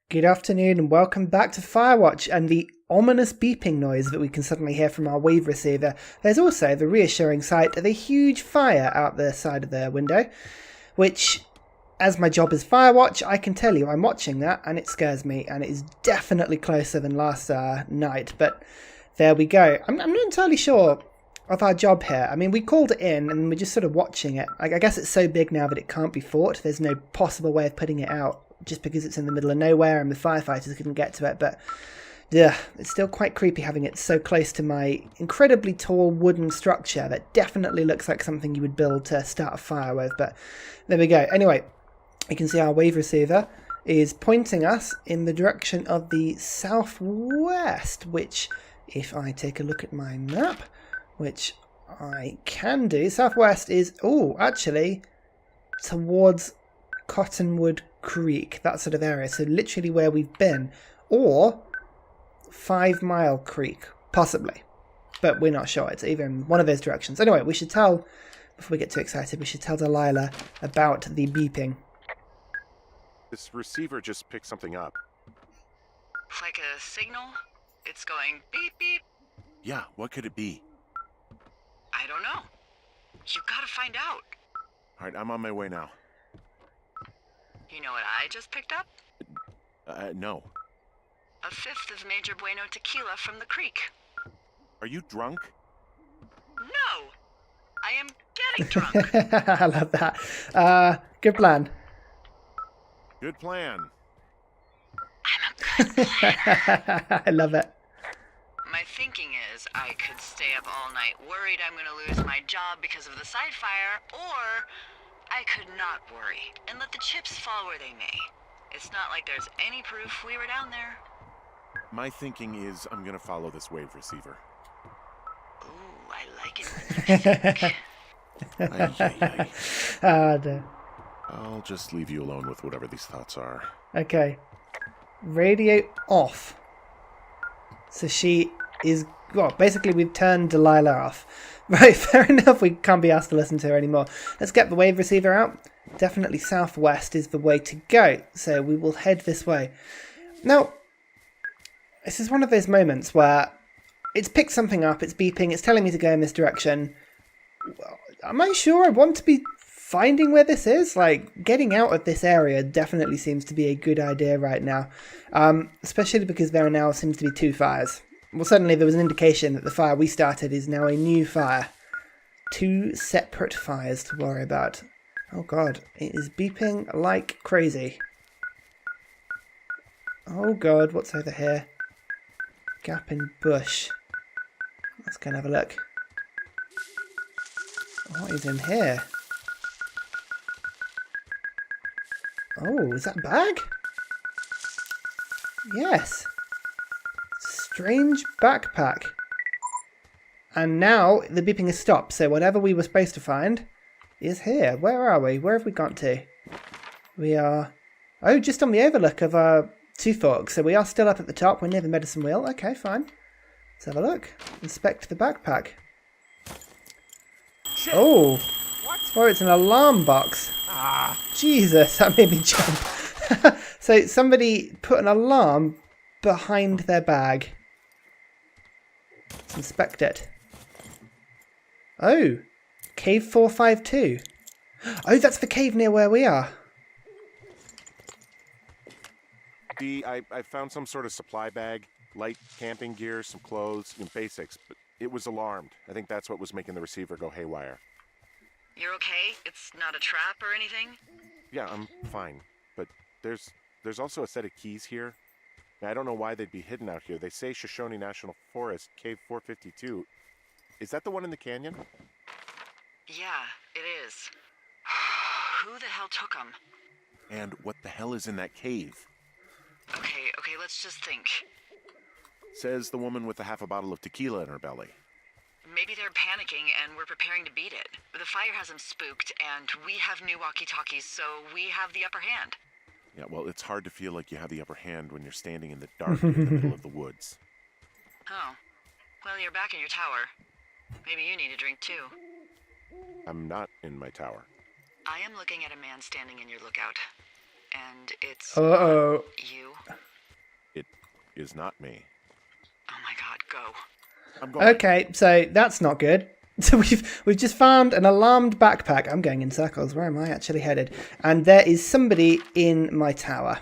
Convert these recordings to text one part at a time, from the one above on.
Good afternoon and welcome back to Firewatch and the ominous beeping noise that we can suddenly hear from our wave receiver. There's also the reassuring sight of a huge fire out the side of the window, which, as my job is Firewatch, I can tell you I'm watching that and it scares me, and it is definitely closer than last night, but there we go. I'm not entirely sure of our job here. I mean, we called it in and we're just sort of watching it. I guess it's so big now that it can't be fought. There's no possible way of putting it out, just because it's in the middle of nowhere and the firefighters couldn't get to it. But yeah, it's still quite creepy having it so close to my incredibly tall wooden structure that definitely looks like something you would build to start a fire with. But there we go. Anyway, you can see our wave receiver is pointing us in the direction of the southwest, which, if I take a look at my map, which I can do, southwest is, actually towards Cottonwood Creek, that sort of area, so literally where we've been, or 5 Mile Creek, possibly, but we're not sure. It's either in one of those directions. Anyway, we should tell, before we get too excited, we should tell Delilah about the beeping. This receiver just picked something up. Like a signal? It's going beep beep. Yeah, what could it be? I don't know. You gotta find out. Alright, I'm on my way now. You know what I just picked up? No. A fifth of Major Bueno tequila from the creek. Are you drunk? No! I am getting drunk. I love that. Good plan. Good plan. I'm a good planner. I love it. My thinking is I could stay up all night worried I'm gonna lose my job because of the side fire, or I could not worry and let the chips fall where they may. It's not like there's any proof we were down there. My thinking is I'm gonna follow this wave receiver. Ooh, I like it when you think. Ay. No. I'll just leave you alone with whatever these thoughts are. Okay. Radio off. So she is... Well, basically we've turned Delilah off. Right, fair enough, we can't be asked to listen to her anymore. Let's get the wave receiver out. Definitely southwest is the way to go, so we will head this way. Now, this is one of those moments where it's picked something up, it's beeping, it's telling me to go in this direction. Well, am I sure I want to be finding where this is? Like, getting out of this area definitely seems to be a good idea right now. Especially because there now seems to be 2 fires. Well, suddenly there was an indication that the fire we started is now a new fire. 2 separate fires to worry about. Oh god, it is beeping like crazy. Oh god, what's over here? Gap in bush. Let's go and have a look. What is in here? Oh, is that a bag? Yes. Strange backpack. And now the beeping has stopped, so whatever we were supposed to find is here. Where are we? Where have we gone to? We are... Oh, just on the overlook of 2 Forks, so we are still up at the top. We're near the medicine wheel. Okay, fine. Let's have a look. Inspect the backpack. Shit. Oh! What? Oh, it's an alarm box. Ah! Jesus, that made me jump. So somebody put an alarm behind their bag. Let's inspect it. Oh, cave 452. Oh, that's the cave near where we are. I found some sort of supply bag, light camping gear, some clothes, and basics, but it was alarmed. I think that's what was making the receiver go haywire. You're okay? It's not a trap or anything? Yeah, I'm fine, but there's also a set of keys here. I don't know why they'd be hidden out here. They say Shoshone National Forest, Cave 452. Is that the one in the canyon? Yeah, it is. Who the hell took them? And what the hell is in that cave? Okay, let's just think. Says the woman with a half a bottle of tequila in her belly. Maybe they're panicking and we're preparing to beat it. The fire has them spooked, and we have new walkie-talkies, so we have the upper hand. Yeah, well, it's hard to feel like you have the upper hand when you're standing in the dark in the middle of the woods. Oh. Well, you're back in your tower. Maybe you need a drink, too. I'm not in my tower. I am looking at a man standing in your lookout. And it's Uh-oh. you. is not me. Oh my god, go. I'm going. Okay, so that's not good. So we've just found an alarmed backpack. I'm going in circles. Where am I actually headed? And there is somebody in my tower.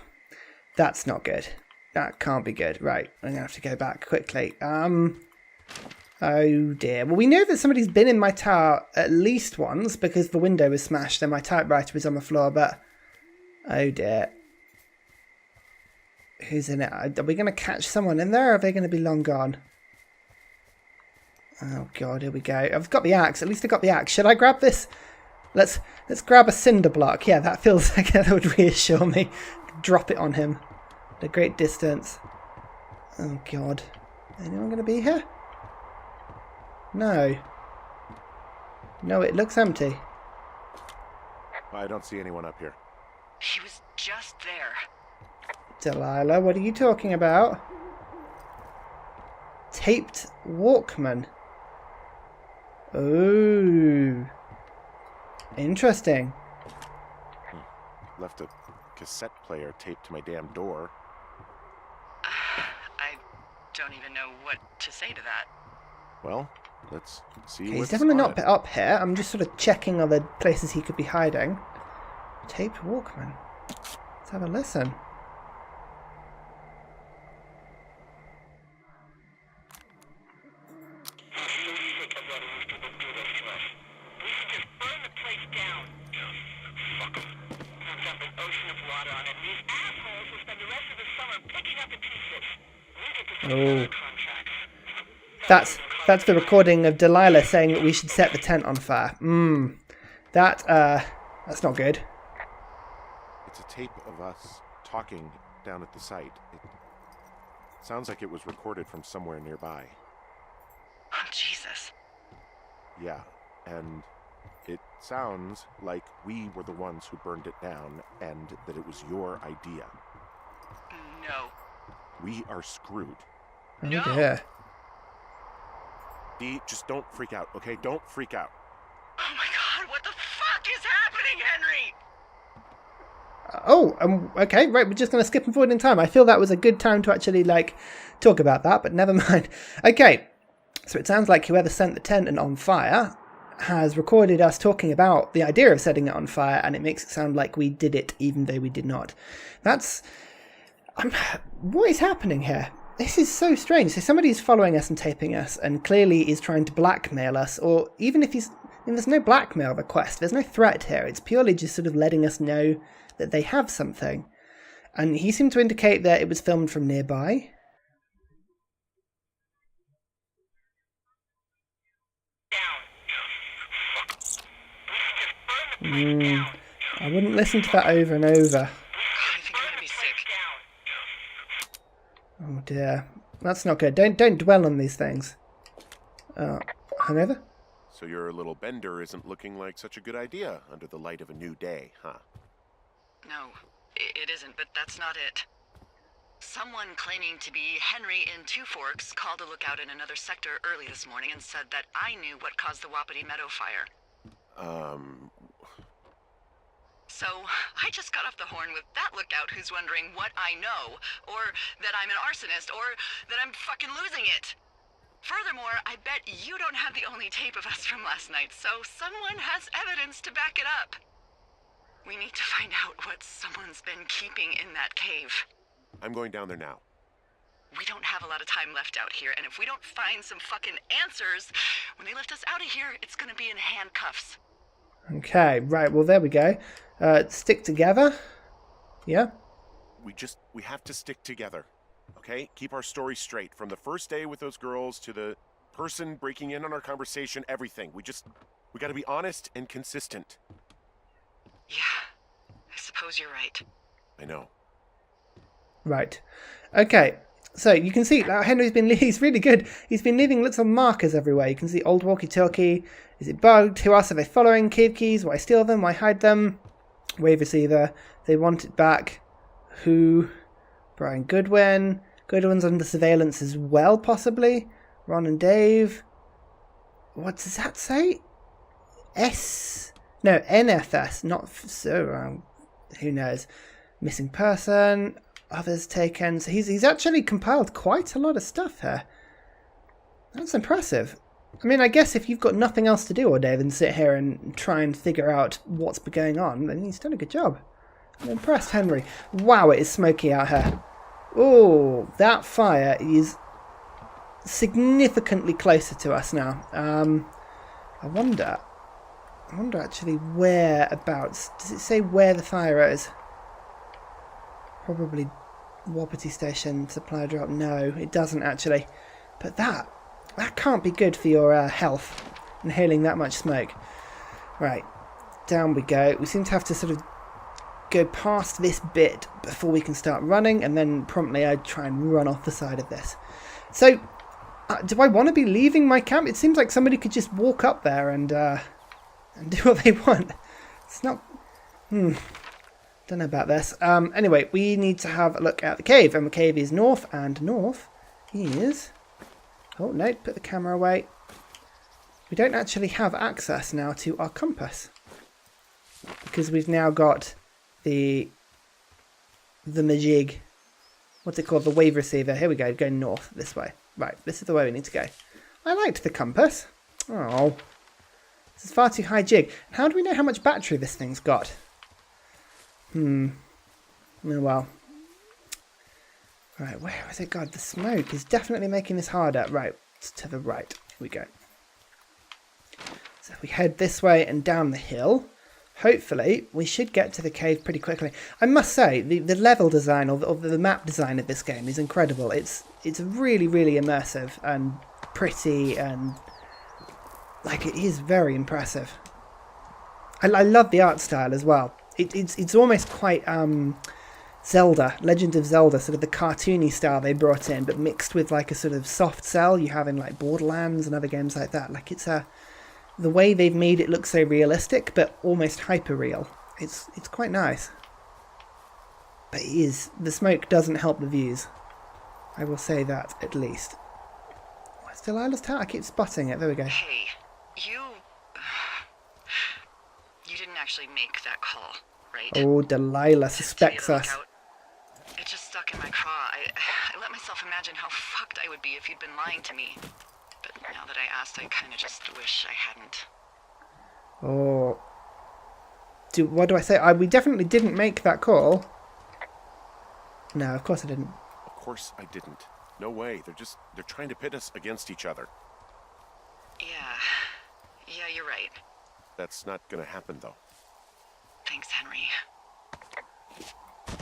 That's not good. That can't be good. Right, I'm gonna have to go back quickly. Oh dear. Well, we know that somebody's been in my tower at least once because the window was smashed and my typewriter was on the floor, but oh dear. Who's in it? Are we going to catch someone in there or are they going to be long gone? Oh god, here we go. I've got the axe. At least I got the axe. Should I grab this? Let's grab a cinder block. Yeah, that feels like that would reassure me. Drop it on him at a great distance. Oh god. Anyone going to be here? No. No, it looks empty. I don't see anyone up here. He was just there. Delilah, what are you talking about? Taped Walkman. Oh. Interesting. Left a cassette player taped to my damn door. I don't even know what to say to that. Well, let's see Okay, what's he's definitely on not it. up here. I'm just sort of checking other places he could be hiding. Taped Walkman. Let's have a listen. Oh. That's the recording of Delilah saying that we should set the tent on fire. That's not good. It's a tape of us talking down at the site. It sounds like it was recorded from somewhere nearby. Oh, Jesus. Yeah, and it sounds like we were the ones who burned it down and that it was your idea. No. We are screwed. Oh No. dear. Dee, just don't freak out, okay? Don't freak out. Oh my god, what the fuck is happening, Henry? Okay, right, we're just going to skip forward in time. I feel that was a good time to actually, talk about that, but never mind. Okay, so it sounds like whoever sent the tent and on fire has recorded us talking about the idea of setting it on fire, and it makes it sound like we did it, even though we did not. What is happening here? This is so strange. So somebody's following us and taping us and clearly is trying to blackmail us, or even if there's no blackmail request, there's no threat here. It's purely just sort of letting us know that they have something. And he seemed to indicate that it was filmed from nearby. I wouldn't listen to that over and over. I think I'm gonna be sick. Oh dear. That's not good. Don't dwell on these things. However? So your little bender isn't looking like such a good idea under the light of a new day, huh? No, it isn't, but that's not it. Someone claiming to be Henry in Two Forks called a lookout in another sector early this morning and said that I knew what caused the Wapiti Meadow fire. So, I just got off the horn with that lookout who's wondering what I know, or that I'm an arsonist, or that I'm fucking losing it. Furthermore, I bet you don't have the only tape of us from last night, so someone has evidence to back it up. We need to find out what someone's been keeping in that cave. I'm going down there now. We don't have a lot of time left out here, and if we don't find some fucking answers, when they lift us out of here, it's gonna be in handcuffs. Okay, right, well there we go. Stick together. Yeah? We have to stick together. Okay? Keep our story straight. From the first day with those girls to the person breaking in on our conversation, everything. We gotta be honest and consistent. Yeah, I suppose you're right. I know. Right. Okay, so you can see he's really good. He's been leaving little markers everywhere. You can see old walkie-talkie. Is it bugged? Who else are they following? Cave keys. Why steal them? Why hide them? Wave receiver. They want it back. Who? Brian Goodwin. Goodwin's under surveillance as well, possibly. Ron and Dave. What does that say? NFS. Not so. Who knows? Missing person. Others taken. So he's actually compiled quite a lot of stuff here. That's impressive. I mean, I guess if you've got nothing else to do all day than sit here and try and figure out what's been going on, then he's done a good job. I'm impressed, Henry. Wow, it is smoky out here. Oh, that fire is significantly closer to us now. I wonder actually whereabouts. Does it say where the fire is? Probably Wapiti Station, supply drop. No, it doesn't actually. But that can't be good for your health, inhaling that much smoke. Right, down we go. We seem to have to sort of go past this bit before we can start running, and then promptly I try and run off the side of this. So, do I want to be leaving my camp? It seems like somebody could just walk up there and do what they want. It's not... Don't know about this. Anyway, we need to have a look at the cave, and the cave is north, and north is... Oh, no, put the camera away. We don't actually have access now to our compass, because we've now got the majig. What's it called? The wave receiver. Here we go, going north, this way. Right, this is the way we need to go. I liked the compass. Oh, this is far too high jig. How do we know how much battery this thing's got? Oh well. Right, where has it gone? The smoke is definitely making this harder. Right, it's to the right. Here we go. So if we head this way and down the hill, hopefully we should get to the cave pretty quickly. I must say, the level design or the map design of this game is incredible. It's really, really immersive and pretty, and like, it is very impressive. I love the art style as well. It's almost quite Zelda, Legend of Zelda, sort of the cartoony style they brought in, but mixed with like a sort of soft cell you have in like Borderlands and other games like that. Like, it's the way they've made it look so realistic, but almost hyper real. It's quite nice. But the smoke doesn't help the views. I will say that at least. Where's Delilah's tower? I keep spotting it. There we go. Hey, you didn't actually make that call, right? Oh, Delilah suspects us. It just stuck in my craw. I let myself imagine how fucked I would be if you'd been lying to me. But now that I asked, I kind of just wish I hadn't. Oh. What do I say? We definitely didn't make that call. No, of course I didn't. Of course I didn't. No way. They're trying to pit us against each other. Yeah, you're right. That's not gonna happen, though. Thanks, Henry.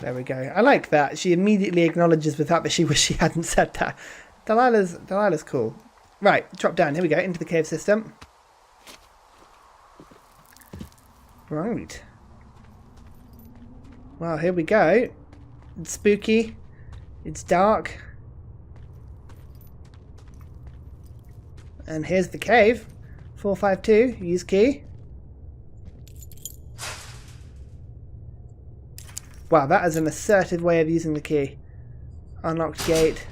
There we go. I like that. She immediately acknowledges the fact that she wished she hadn't said that. Delilah's cool. Right, drop down. Here we go, into the cave system. Right. Well, here we go. It's spooky. It's dark. And here's the cave. 452, use key. Wow, that is an assertive way of using the key. Unlocked gate.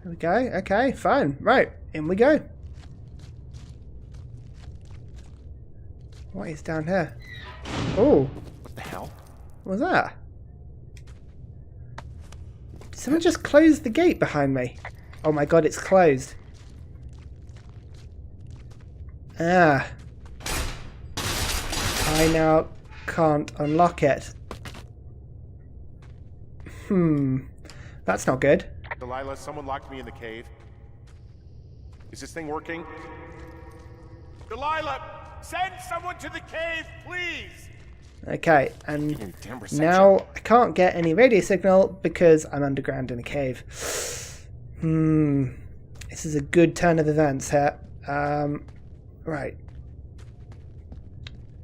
There we go. Okay, fine. Right, in we go. What is down here? Oh. What the hell? What was that? Did someone just close the gate behind me? Oh my god, it's closed. Ah. I now can't unlock it. That's not good. Delilah, someone locked me in the cave. Is this thing working? Delilah, send someone to the cave, please! Okay, and now I can't get any radio signal because I'm underground in a cave. This is a good turn of events here. Right.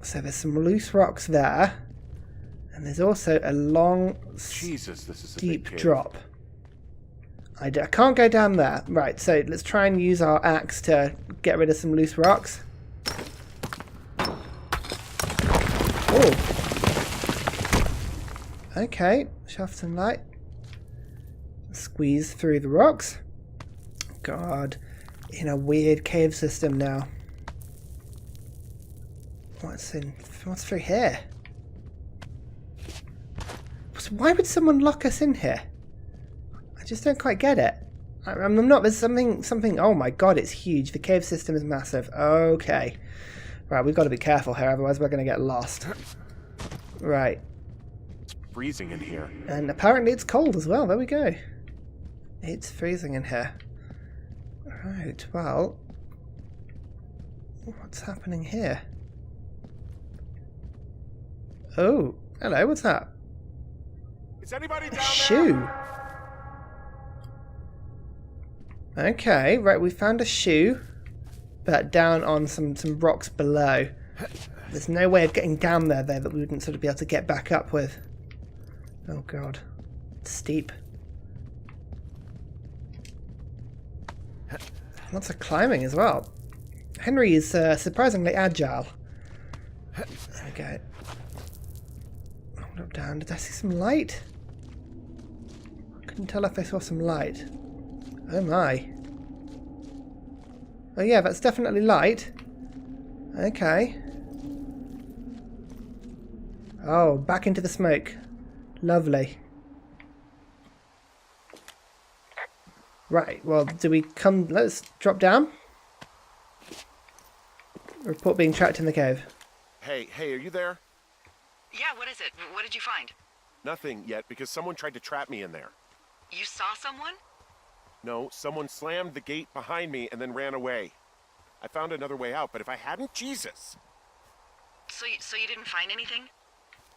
So there's some loose rocks there, and there's also a long, steep drop. I can't go down there. Right, so let's try and use our axe to get rid of some loose rocks. Oh. Okay, shaft some light. Squeeze through the rocks. God, in a weird cave system now. What's through here? Why would someone lock us in here? I just don't quite get it. I'm not... There's something... Oh my god, it's huge. The cave system is massive. Okay. Right, we've got to be careful here, otherwise we're going to get lost. Right. It's freezing in here. And apparently it's cold as well. There we go. It's freezing in here. Right, well... What's happening here? Oh, hello, what's that? Is anybody down A shoe. Okay, right, we found a shoe, but down on some rocks below. There's no way of getting down there, though, that we wouldn't sort of be able to get back up with. Oh, God. It's steep. Lots of climbing as well. Henry is surprisingly agile. There we go. Hold up down. Did I see some light? I couldn't tell if I saw some light. Oh my. Oh yeah, that's definitely light. Okay. Oh, back into the smoke. Lovely. Right, well, do we come... Let's drop down. Report being trapped in the cave. Hey, are you there? Yeah, what is it? What did you find? Nothing yet, because someone tried to trap me in there. You saw someone? No, someone slammed the gate behind me and then ran away. I found another way out, but if I hadn't, Jesus! So you didn't find anything?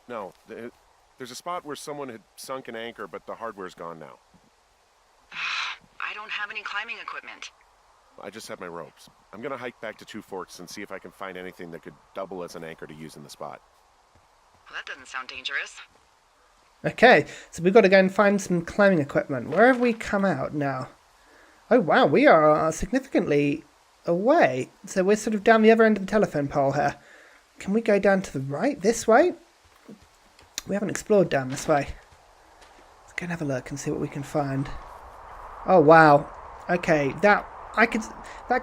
No, there's a spot where someone had sunk an anchor, but the hardware's gone now. I don't have any climbing equipment. I just have my ropes. I'm gonna hike back to Two Forks and see if I can find anything that could double as an anchor to use in the spot. Well, that doesn't sound dangerous. Okay, so we've got to go and find some climbing equipment. Where have we come out now? Oh wow, we are significantly away. So we're sort of down the other end of the telephone pole here. Can we go down to the right, this way? We haven't explored down this way. Let's go and have a look and see what we can find. Oh wow. Okay, that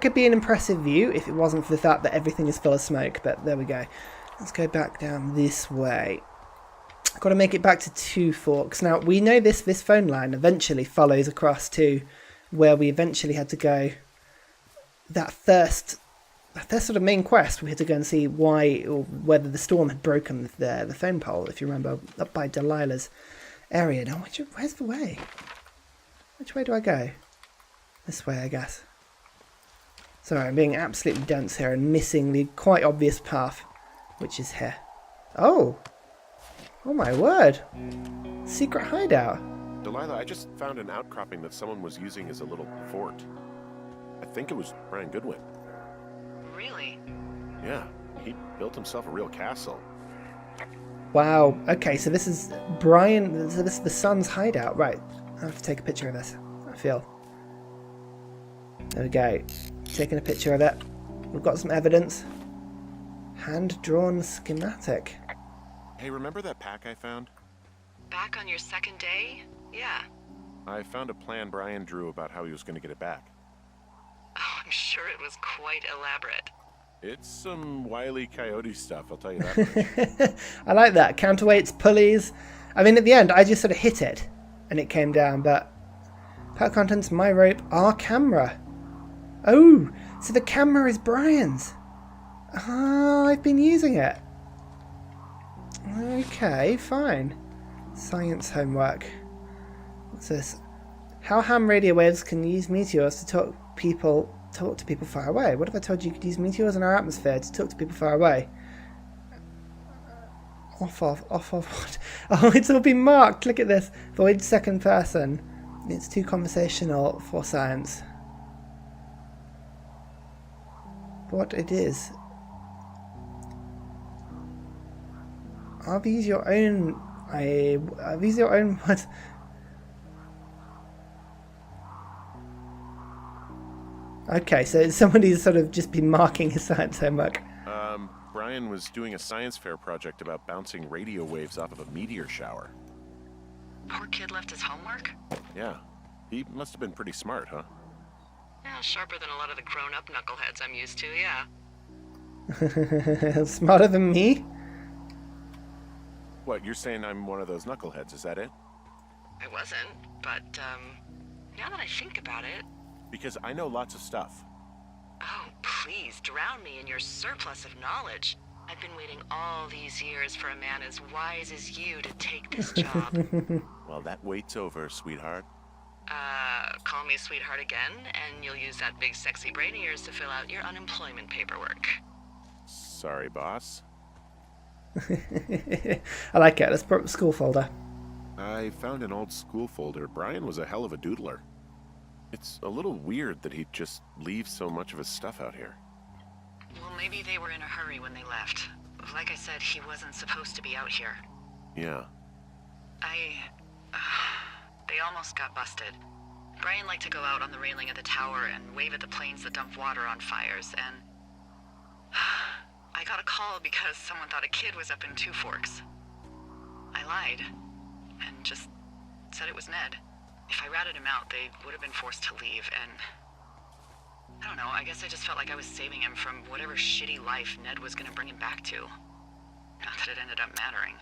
could be an impressive view if it wasn't for the fact that everything is full of smoke, but there we go. Let's go back down this way. I've got to make it back to Two Forks. Now, we know this phone line eventually follows across to where we eventually had to go. That first sort of main quest, we had to go and see why or whether the storm had broken the phone pole, if you remember, up by Delilah's area. Now, where's the way? Which way do I go? This way, I guess. Sorry, I'm being absolutely dense here and missing the quite obvious path, which is here. Oh! Oh my word! Secret hideout. Delilah, I just found an outcropping that someone was using as a little fort. I think it was Brian Goodwin. Really? Yeah, he built himself a real castle. Wow, okay, so this is Brian, so this is the son's hideout. Right, I have to take a picture of this, I feel. There we go. Taking a picture of it. We've got some evidence. Hand-drawn schematic. Hey, remember that pack I found? Back on your second day? Yeah. I found a plan Brian drew about how he was going to get it back. Oh, I'm sure it was quite elaborate. It's some Wile E. Coyote stuff, I'll tell you that much. I like that. Counterweights, pulleys. I mean, at the end, I just sort of hit it, and it came down, but... Pack contents, my rope, our camera. Oh, so the camera is Brian's. Ah, I've been using it. Okay, fine. Science homework. What's this? How ham radio waves can use meteors to talk to people far away. What if I told you could use meteors in our atmosphere to talk to people far away? Off of what? Oh, it's all been marked. Look at this. Void second person. It's too conversational for science. What it is. Are these your own... Are these your own... What? Okay, so somebody's sort of just been marking his science homework. Brian was doing a science fair project about bouncing radio waves off of a meteor shower. Poor kid left his homework? Yeah. He must have been pretty smart, huh? Yeah, sharper than a lot of the grown-up knuckleheads I'm used to, yeah. Smarter than me? What, you're saying I'm one of those knuckleheads, is that it? I wasn't, but, now that I think about it... Because I know lots of stuff. Oh, please, drown me in your surplus of knowledge. I've been waiting all these years for a man as wise as you to take this job. Well, that wait's over, sweetheart. Call me sweetheart again, and you'll use that big sexy brain of yours to fill out your unemployment paperwork. Sorry, boss. I like it. Let's put up the school folder. I found an old school folder. Brian was a hell of a doodler. It's a little weird that he'd just leave so much of his stuff out here. Well, maybe they were in a hurry when they left. Like I said, he wasn't supposed to be out here. Yeah. They almost got busted. Brian liked to go out on the railing of the tower and wave at the planes that dumped water on fires, and... I got a call because someone thought a kid was up in Two Forks. I lied, and just said it was Ned. If I ratted him out, they would have been forced to leave, and... I don't know, I guess I just felt like I was saving him from whatever shitty life Ned was gonna bring him back to. Not that it ended up mattering.